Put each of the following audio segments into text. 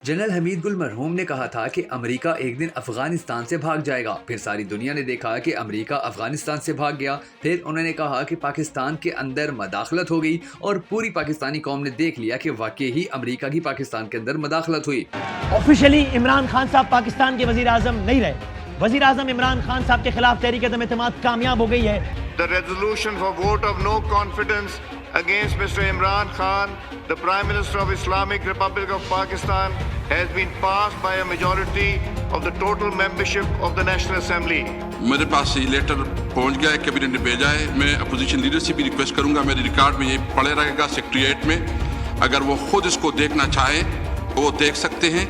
General Hamid गुल मरहूम ने कहा था कि अमेरिका एक दिन अफगानिस्तान से भाग जाएगा। फिर सारी दुनिया ने देखा कि अमेरिका अफगानिस्तान से भाग गया। फिर उन्होंने कहा कि पाकिस्तान के अंदर मदाखलत हो गई और पूरी पाकिस्तानी कौम ने देख लिया कि वाकई ही अमेरिका की पाकिस्तान के अंदर मदाखलत हुई। ऑफिशियली इमरान खान साहब पाकिस्तान के वजीर आजम नहीं रहे। वजीर आजम इमरान खान साहब के खिलाफ तहरीक अदम एतमाद कामयाब हो गई है। The resolution for vote of no confidence against Mr. Imran Khan, the Prime Minister of Islamic Republic of Pakistan, has been passed by a majority of the total membership of the National Assembly. मेरे पास ये letter पहुंच गया है, cabinet ने भेजा है। मैं opposition leader से भी रिक्वेस्ट करूंगा, मेरे रिकॉर्ड में ये पड़े रहेगा सेक्रेटरीट में। अगर वो खुद इसको देखना चाहे वो देख सकते हैं।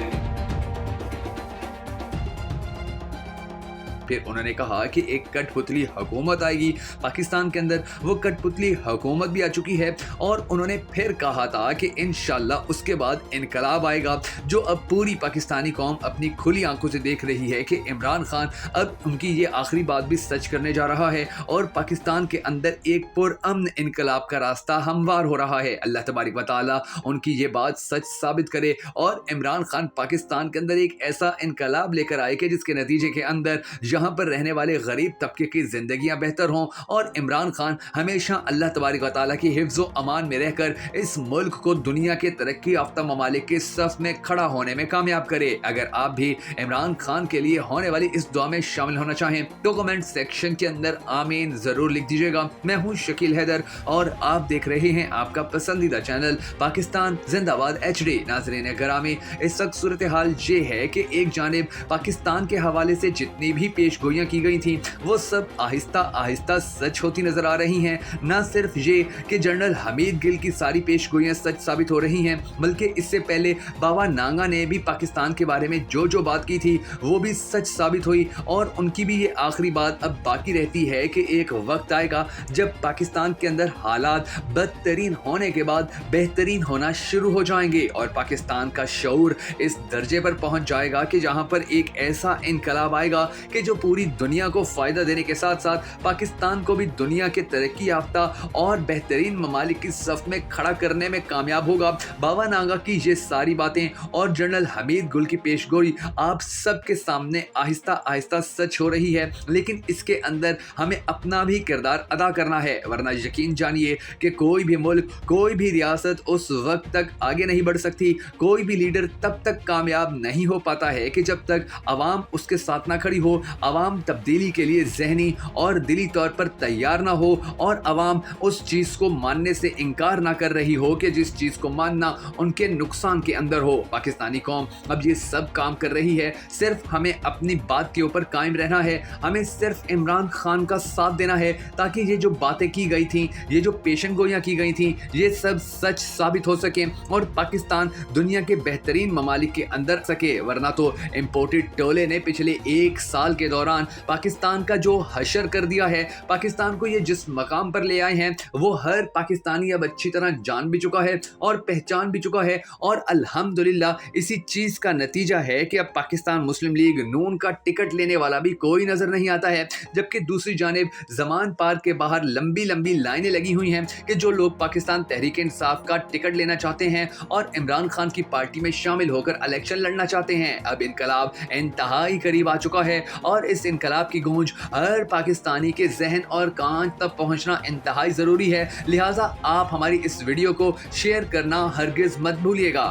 फिर उन्होंने कहा कि एक कठपुतली हुकूमत आएगी पाकिस्तान के अंदर। वो कठपुतली हुकूमत भी आ चुकी है और उन्होंने फिर कहा था कि इंशाल्लाह उसके बाद इनकलाब आएगा, जो अब पूरी पाकिस्तानी कौम अपनी खुली आंखों से देख रही है कि इमरान खान अब उनकी ये आखिरी बात भी सच करने जा रहा है और पाकिस्तान के अंदर एक पुरअमन इनकलाब का रास्ता हमवार हो रहा है। अल्लाह तबारक व तआला उनकी ये बात सच साबित करे और इमरान खान पाकिस्तान के अंदर एक ऐसा इनकलाब लेकर आए कि जिसके नतीजे के अंदर यहाँ पर रहने वाले गरीब तबके की जिंदगियां बेहतर हों और इमरान खान हमेशा अल्लाह तबारक व तआला की हिफ्ज़ व अमान में रहकर इस मुल्क को दुनिया के तरक्की याफ्ता ममालिक के सफ में खड़ा होने में कामयाब करे। अगर आप भी इमरान खान के लिए होने वाली इस दुआ में शामिल होना चाहें तो कमेंट सेक्शन के अंदर आमीन जरूर लिख दीजिएगा। मैं हूँ शकील हैदर और आप देख रहे हैं आपका पसंदीदा चैनल पाकिस्तान जिंदाबाद HD। नाज़रीन गिरामी, इस वक्त सूरत हाल ये है कि एक जानिब पाकिस्तान के हवाले से जितनी भी पेशगोइयां की गई थी वो सब आहिस्ता आहिस्ता सच होती नजर आ रही हैं। न सिर्फ ये कि जनरल हमीद गिल की सारी पेशगोइयां सच साबित हो रही हैं, बल्कि इससे पहले बाबा नांगा ने भी पाकिस्तान के बारे में जो जो बात की थी वो भी सच साबित हुई और उनकी भी ये आखिरी बात अब बाकी रहती है कि एक वक्त आएगा जब पाकिस्तान के अंदर हालात बदतरीन होने के बाद बेहतरीन होना शुरू हो जाएंगे और पाकिस्तान का शऊर इस दर्जे पर पहुंच जाएगा कि जहां पर एक ऐसा इनकलाब आएगा कि जो पूरी दुनिया को फायदा देने के साथ साथ पाकिस्तान को भी दुनिया के तरक्की याफ्ता और बेहतरीन ममालिक की सफ में खड़ा करने में कामयाब होगा। बाबा नांगा की ये सारी बातें और जनरल हमीद गुल की पेशगोई आप सबके सामने आहिस्ता आहिस्ता सच हो रही है, लेकिन इसके अंदर हमें अपना भी किरदार अदा करना है, वरना यकीन जानिए कि कोई भी मुल्क, कोई भी रियासत उस वक्त तक आगे नहीं बढ़ सकती, कोई भी लीडर तब तक कामयाब नहीं हो पाता है कि जब तक अवाम उसके साथ ना खड़ी हो, अवाम तब्दीली के लिए ज़हनी और दिली तौर पर तैयार ना हो और अवाम उस चीज़ को मानने से इनकार ना कर रही हो कि जिस चीज़ को मानना उनके नुकसान के अंदर हो। पाकिस्तानी कौम अब ये सब काम कर रही है, सिर्फ हमें अपनी बात के ऊपर कायम रहना है, हमें सिर्फ इमरान खान का साथ देना है ताकि ये जो बातें की गई थी, ये जो पेशन गोइयाँ की गई थी, ये सब सच साबित हो सके और पाकिस्तान दुनिया के बेहतरीन ममालिक के अंदर सके। वरना तो इम्पोर्टेड टोले ने पिछले एक साल के दौरान पाकिस्तान का जो हशर कर दिया है, पाकिस्तान को ये जिस मकाम पर ले आए हैं वो हर पाकिस्तानी अब अच्छी तरह जान भी चुका है और पहचान भी चुका है और अल्हम्दुलिल्लाह इसी चीज़ का नतीजा है कि अब पाकिस्तान मुस्लिम लीग नून का टिकट लेने वाला भी कोई नज़र नहीं आता है। जबकि दूसरी जानिब जमान पार्क के बाहर लंबी लंबी लाइनें लगी हुई हैं कि जो लोग पाकिस्तान तहरीक इंसाफ का टिकट लेना चाहते हैं और इमरान खान की पार्टी में शामिल होकर इलेक्शन लड़ना चाहते हैं। अब इनकलाब इंतहाई करीब आ चुका है और इस इनकलाब की गूंज हर पाकिस्तानी के जहन और कान तक पहुंचना इंतहाई ज़रूरी है। लिहाजा आप हमारी इस वीडियो को शेयर करना हरगिज़ मत भूलिएगा।